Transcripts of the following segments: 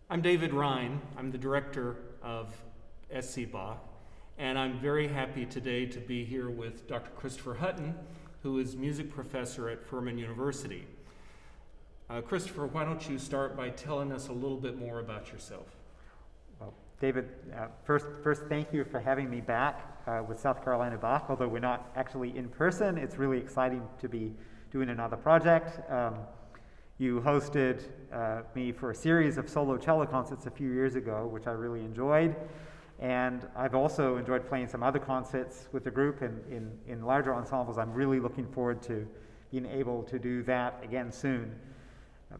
I'm David Rhyne. I'm the director of SC Bach, and I'm very happy today to be here with Dr. Christopher Hutton, who is music professor at Furman University. Christopher, why don't you start by telling us a little bit more about yourself? Well, David, first, thank you for having me back with South Carolina Bach. Although we're not actually in person, it's really exciting to be doing another project. You hosted me for a series of solo cello concerts a few years ago, which I really enjoyed. And I've also enjoyed playing some other concerts with the group in larger ensembles. I'm really looking forward to being able to do that again soon.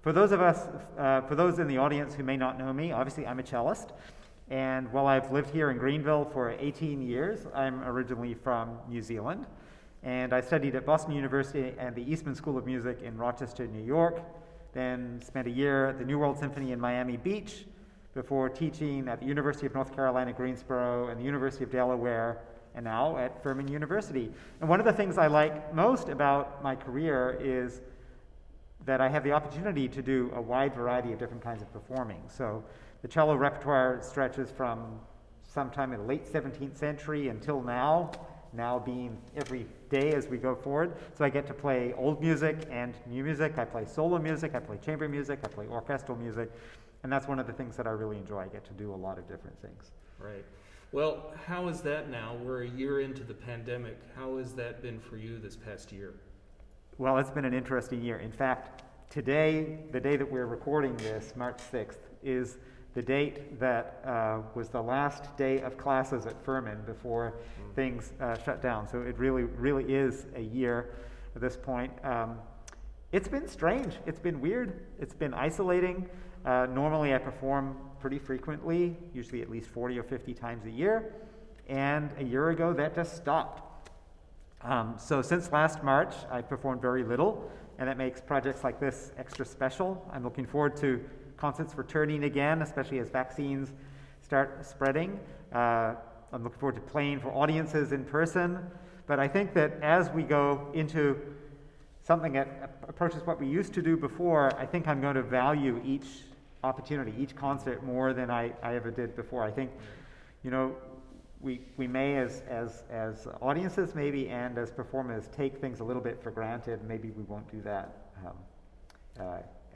For those in the audience who may not know me, obviously I'm a cellist. And while I've lived here in Greenville for 18 years, I'm originally from New Zealand. And I studied at Boston University and the Eastman School of Music in Rochester, New York. Then spent a year at the New World Symphony in Miami Beach before teaching at the University of North Carolina, Greensboro, and the University of Delaware, and now at Furman University. And one of the things I like most about my career is that I have the opportunity to do a wide variety of different kinds of performing. So the cello repertoire stretches from sometime in the late 17th century until now being every day as we go forward. So I get to play old music and new music. I play solo music, I play chamber music, I play orchestral music, and that's one of the things that I really enjoy. I get to do a lot of different things. Right. Well, how is that now? We're a year into the pandemic. How has that been for you this past year? Well, it's been an interesting year. In fact, today, the day that we're recording this, March 6th, is the date that was the last day of classes at Furman before things shut down. So it really is a year at this point. It's been strange. It's been weird. It's been isolating. Normally I perform pretty frequently, usually at least 40 or 50 times a year. And a year ago, that just stopped. So since last March, I've performed very little, and that makes projects like this extra special. I'm looking forward to concerts returning again, especially as vaccines start spreading. I'm looking forward to playing for audiences in person. But I think that as we go into something that approaches what we used to do before, I think I'm going to value each opportunity, each concert more than I ever did before. I think, we may as audiences maybe and as performers take things a little bit for granted. Maybe we won't do that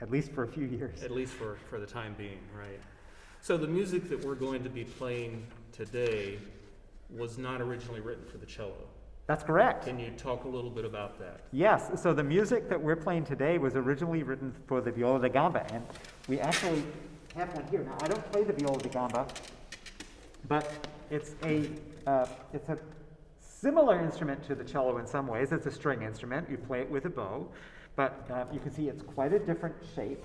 at least for a few years. At least for the time being, right. So the music that we're going to be playing today was not originally written for the cello. That's correct. Can you talk a little bit about that? Yes, so the music that we're playing today was originally written for the viola da gamba, and we actually have one here. Now, I don't play the viola da gamba, but it's a similar instrument to the cello in some ways. It's a string instrument. You play it with a bow, but you can see it's quite a different shape.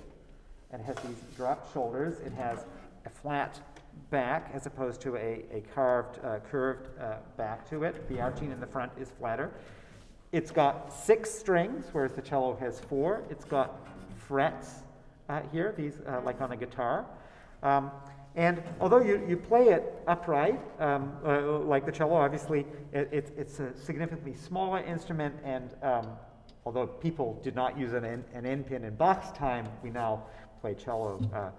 It has these dropped shoulders. It has a flat back as opposed to a curved back to it. The arching in the front is flatter. It's got 6 strings, whereas the cello has 4. It's got frets here, these like on a guitar. And although you play it upright, like the cello, obviously it's a significantly smaller instrument, and although people did not use an end pin in Bach's time, we now play cello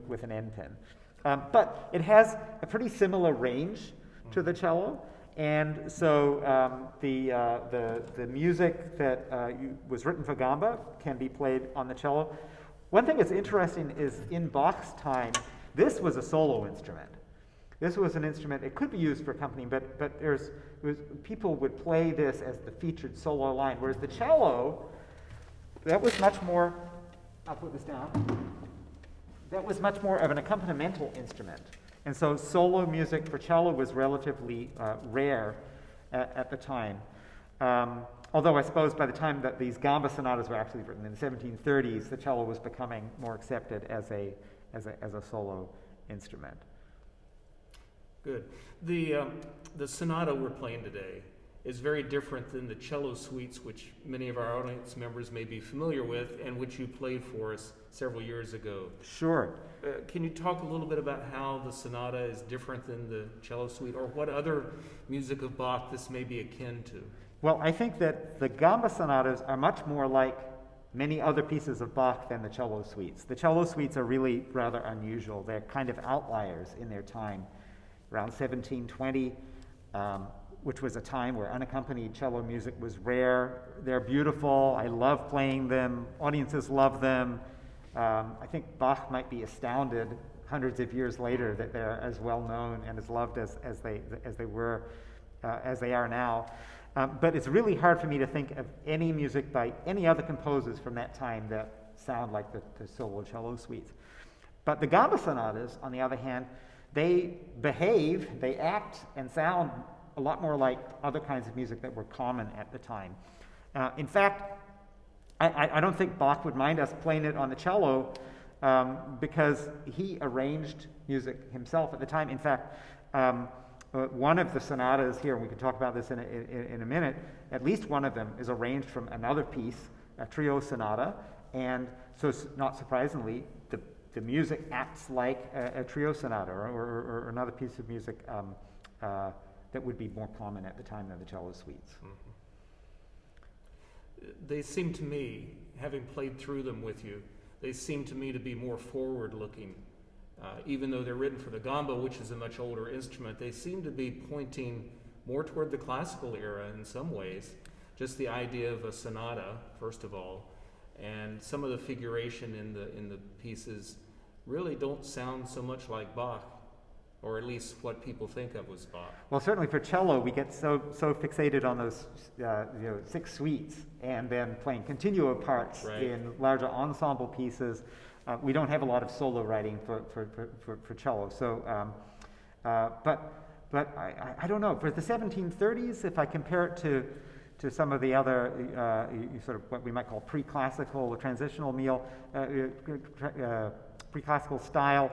with an end pin. But it has a pretty similar range to the cello, and so the music that was written for gamba can be played on the cello. One thing that's interesting is in Bach's time, this was a solo instrument. This was an instrument, it could be used for accompanying, but people would play this as the featured solo line, whereas the cello, that was much more, I'll put this down, that was much more of an accompanimental instrument. And so solo music for cello was relatively rare at the time. Although I suppose by the time that these Gamba Sonatas were actually written in the 1730s, the cello was becoming more accepted as a solo instrument. Good. The sonata we're playing today is very different than the cello suites, which many of our audience members may be familiar with, and which you played for us several years ago. Sure. Can you talk a little bit about how the sonata is different than the cello suite, or what other music of Bach this may be akin to? Well, I think that the Gamba Sonatas are much more like many other pieces of Bach than the cello suites. The cello suites are really rather unusual. They're kind of outliers in their time. Around 1720, which was a time where unaccompanied cello music was rare. They're beautiful. I love playing them. Audiences love them. I think Bach might be astounded hundreds of years later that they're as well known and as loved as they are now. But it's really hard for me to think of any music by any other composers from that time that sound like the solo cello suites. But the Gamba Sonatas, on the other hand, they behave, they act, and sound a lot more like other kinds of music that were common at the time. In fact, I don't think Bach would mind us playing it on the cello because he arranged music himself at the time. In fact, one of the sonatas here, and we can talk about this in a minute, at least one of them is arranged from another piece, a trio sonata, and so not surprisingly, the music acts like a trio sonata or another piece of music that would be more common at the time than the cello suites. They seem to me, having played through them with you, they seem to me to be more forward-looking. Even though they're written for the gamba, which is a much older instrument, they seem to be pointing more toward the classical era in some ways. Just the idea of a sonata, first of all, and some of the figuration in the pieces really don't sound so much like Bach, or at least what people think of as Bach. Well, certainly for cello, we get so fixated on those 6 suites, and then playing continuo parts in larger ensemble pieces. We don't have a lot of solo writing for cello. So, but I don't know. For the 1730s, if I compare it to some of the other sort of what we might call pre-classical or transitional pre-classical style,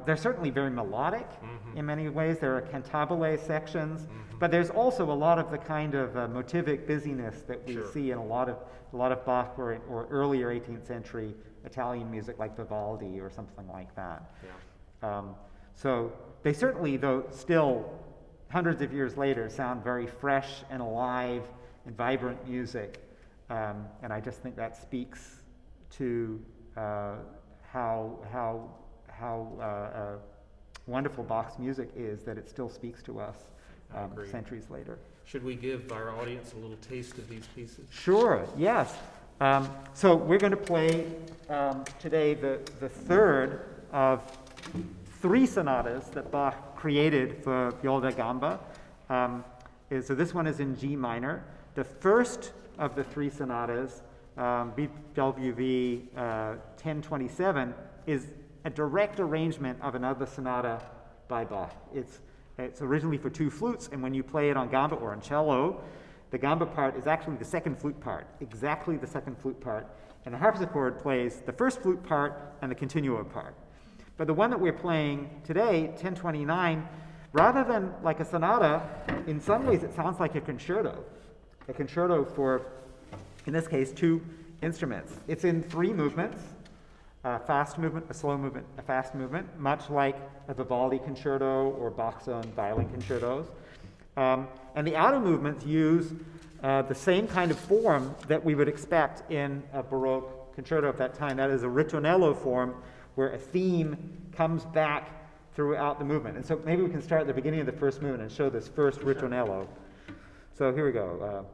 they're certainly very melodic in many ways. There are cantabile sections, but there's also a lot of the kind of motivic busyness that we see in a lot of Bach or earlier 18th century Italian music like Vivaldi or something like that. Yeah. So they certainly, though, still hundreds of years later, sound very fresh and alive and vibrant music, and I just think that speaks to how wonderful Bach's music is, that it still speaks to us centuries later. Should we give our audience a little taste of these pieces? Sure, yes. So we're going to play today the third of 3 sonatas that Bach created for viol da gamba. So this one is in G minor. The first of the 3 sonatas, BWV 1027, is a direct arrangement of another sonata by Bach. It's originally for 2 flutes, and when you play it on gamba or on cello, the gamba part is actually the second flute part, exactly the second flute part, and the harpsichord plays the first flute part and the continuo part. But the one that we're playing today, 1029, rather than like a sonata, in some ways it sounds like a concerto for, in this case, 2 instruments. It's in 3 movements, a fast movement, a slow movement, a fast movement, much like a Vivaldi concerto or Bach's own violin concertos. And the outer movements use the same kind of form that we would expect in a Baroque concerto of that time. That is a ritornello form, where a theme comes back throughout the movement. And so maybe we can start at the beginning of the first movement and show this first ritornello. So here we go.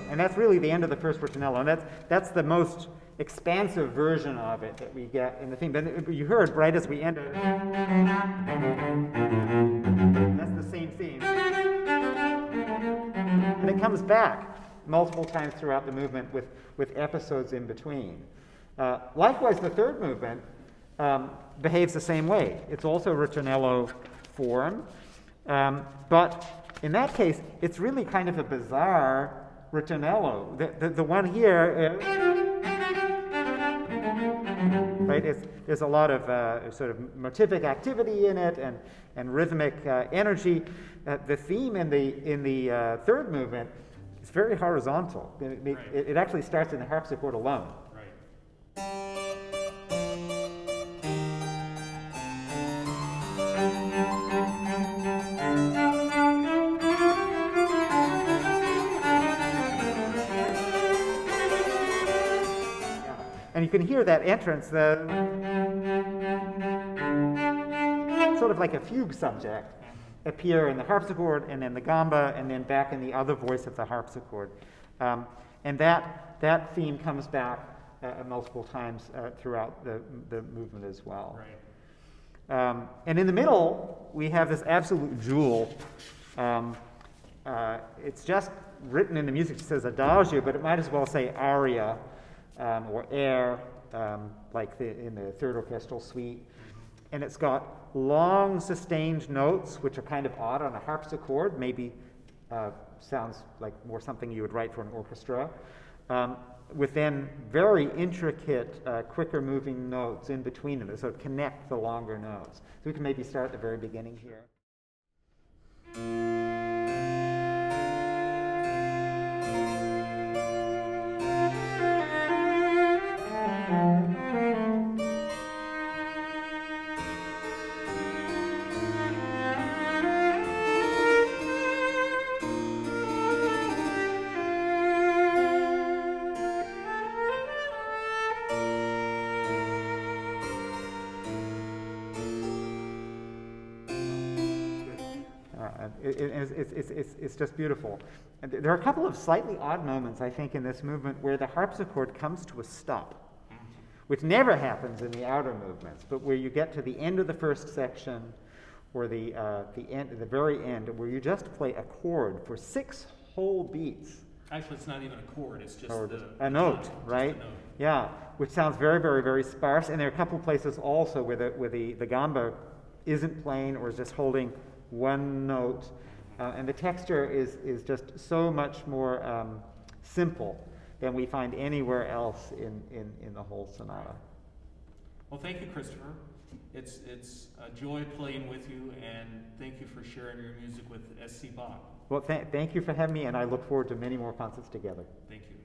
And that's really the end of the first ritornello, and that's the most expansive version of it that we get in the theme. But you heard right as we ended, that's the same theme. And it comes back multiple times throughout the movement with episodes in between. Likewise, the third movement behaves the same way. It's also ritornello form, but in that case, it's really kind of a bizarre ritornello. The one here is, right? There's a lot of sort of motivic activity in it and rhythmic energy. The theme in the third movement is very horizontal. It actually starts in the harpsichord alone. And you can hear that entrance, sort of like a fugue subject, appear in the harpsichord and then the gamba and then back in the other voice of the harpsichord. And that theme comes back multiple times throughout the movement as well. And in the middle, we have this absolute jewel. It's just written in the music, it says adagio, but it might as well say aria. Or air, like in the third orchestral suite. And it's got long sustained notes, which are kind of odd on a harpsichord, maybe sounds like more something you would write for an orchestra, with then very intricate, quicker moving notes in between them that sort of connect the longer notes. So we can maybe start at the very beginning here. It's just beautiful. And there are a couple of slightly odd moments, I think, in this movement where the harpsichord comes to a stop, which never happens in the outer movements, but where you get to the end of the first section or the very end, where you just play a chord for 6 whole beats. Actually, it's not even a chord, it's just a note, right? Just a note. Yeah, which sounds very, very, very sparse. And there are a couple places also where the gamba isn't playing or is just holding one note. And the texture is just so much more simple than we find anywhere else in the whole sonata. Well, thank you, Christopher. It's a joy playing with you, and thank you for sharing your music with S.C. Bach. Well, thank you for having me, and I look forward to many more concerts together. Thank you.